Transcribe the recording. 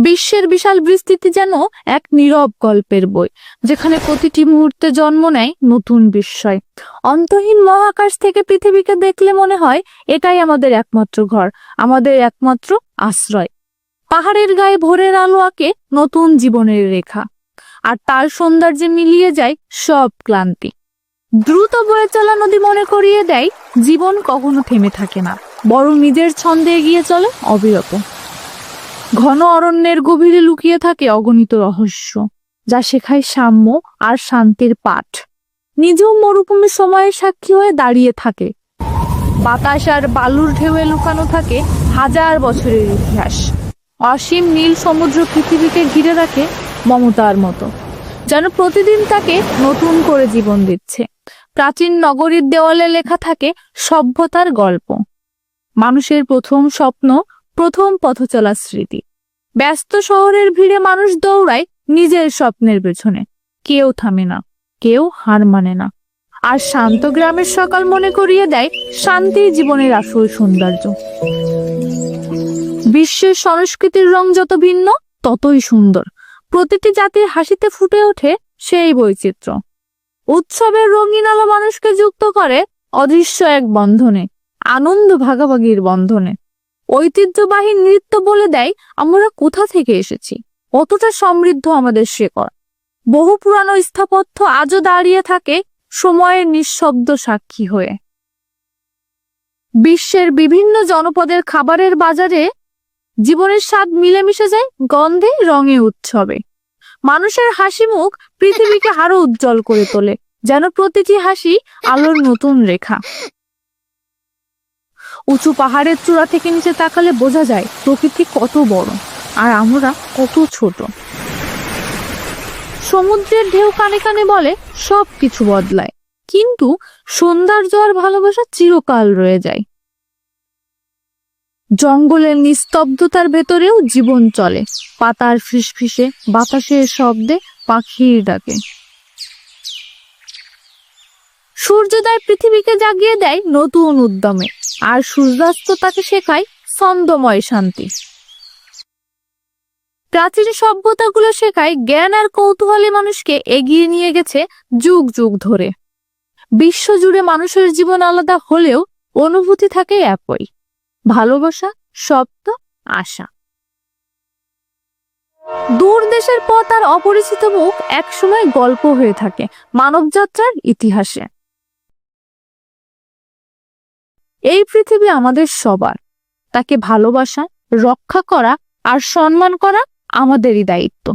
বিশ্বের বিশাল বিস্তৃতি যেন এক নীরব গল্পের বই, যেখানে প্রতিটি মুহূর্তে জন্ম নেয় নতুন বিস্ময়। অন্তহীন মহাকাশ থেকে পৃথিবীকে দেখলে মনে হয় এটাই আমাদের একমাত্র ঘর, আমাদের একমাত্র আশ্রয়। পাহাড়ের গায়ে ভোরের আলো আঁকে নতুন জীবনের রেখা, আর তার সৌন্দর্যে মিলিয়ে যায় সব ক্লান্তি। দ্রুত বয়ে চলা নদী মনে করিয়ে দেয় জীবন কখনো থেমে থাকে না, বরং নিজের ছন্দে এগিয়ে চলে অবিরত। ঘন অরণ্যের গভীরে লুকিয়ে থাকে অগণিত রহস্য, যা শেখায় সাম্য আর শান্তির পাঠ। নিজেও মরুভূমির সময়ের সাক্ষী হয়ে দাঁড়িয়ে থাকে। বাতাস আর বালুর ঢেউয়ে লুকানো থাকে হাজার বছরের ইতিহাস। অসীম নীল সমুদ্র পৃথিবীকে ঘিরে রাখে মমতার মতো, যেন প্রতিদিন তাকে নতুন করে জীবন দিচ্ছে। প্রাচীন নগরীর দেওয়ালে লেখা থাকে সভ্যতার গল্প, মানুষের প্রথম স্বপ্ন, প্রথম পথ চলার স্মৃতি। ব্যস্ত শহরের ভিড়ে মানুষ দৌড়ায় নিজের স্বপ্নের পেছনে, কেউ থামে না, কেউ হার মানে না। আর শান্ত গ্রামের সকাল মনে করিয়ে দেয় শান্তি জীবনের আসল সৌন্দর্য। বিশ্বের সংস্কৃতির রং যত ভিন্ন ততই সুন্দর। প্রতিটি জাতির হাসিতে ফুটে ওঠে সেই বৈচিত্র্য। উৎসবের রঙিন আলো মানুষকে যুক্ত করে অদৃশ্য এক বন্ধনে, আনন্দ ভাগাভাগির বন্ধনে। ঐতিহ্যবাহী নৃত্য বলে দেয় আমরা কোথা থেকে এসেছি, কতটা সমৃদ্ধ আমাদের শেকড়। বহু পুরানো স্থাপত্য আজও দাঁড়িয়ে থাকে সময়ের নিঃশব্দ সাক্ষী হয়ে। বিশ্বের বিভিন্ন জনপদের খাবারের বাজারে জীবনের স্বাদ মিলেমিশে যায় গন্ধে, রঙে, উৎসবে। মানুষের হাসি মুখ পৃথিবীকে আরো উজ্জ্বল করে তোলে, যেন প্রতিটি হাসি আলোর নতুন রেখা। উঁচু পাহাড়ের চূড়া থেকে নিচে তাকালে বোঝা যায় প্রকৃতি কত বড় আর আমরা কত ছোট। সমুদ্রের ঢেউ কানে কানে বলে সব কিছু বদলায়, কিন্তু সৌন্দর্য আর ভালোবাসা চিরকাল রয়ে যায়। জঙ্গলের নিস্তব্ধতার ভেতরেও জীবন চলে, পাতার ফিসফিসে, বাতাসের শব্দে, পাখির ডাকে। সূর্যোদয় পৃথিবীকে জাগিয়ে দেয় নতুন উদ্যমে, আর সূর্যাস্ত তাকে শেখায় ছন্দময় শান্তি। প্রাচীন সভ্যতাগুলো শেখায় জ্ঞান আর কৌতূহলী মানুষকে এগিয়ে নিয়ে গেছে যুগ যুগ ধরে। বিশ্বজুড়ে মানুষের জীবন আলাদা হলেও অনুভূতি থাকে একই, ভালোবাসা, সত্য, আশা। দূর দেশের পথ আর অপরিচিত মুখ একসময় গল্প হয়ে থাকে মানবযাত্রার ইতিহাসে। এই পৃথিবী আমাদের সবার, তাকে ভালোবাসা, রক্ষা করা আর সম্মান করা আমাদেরই দায়িত্ব।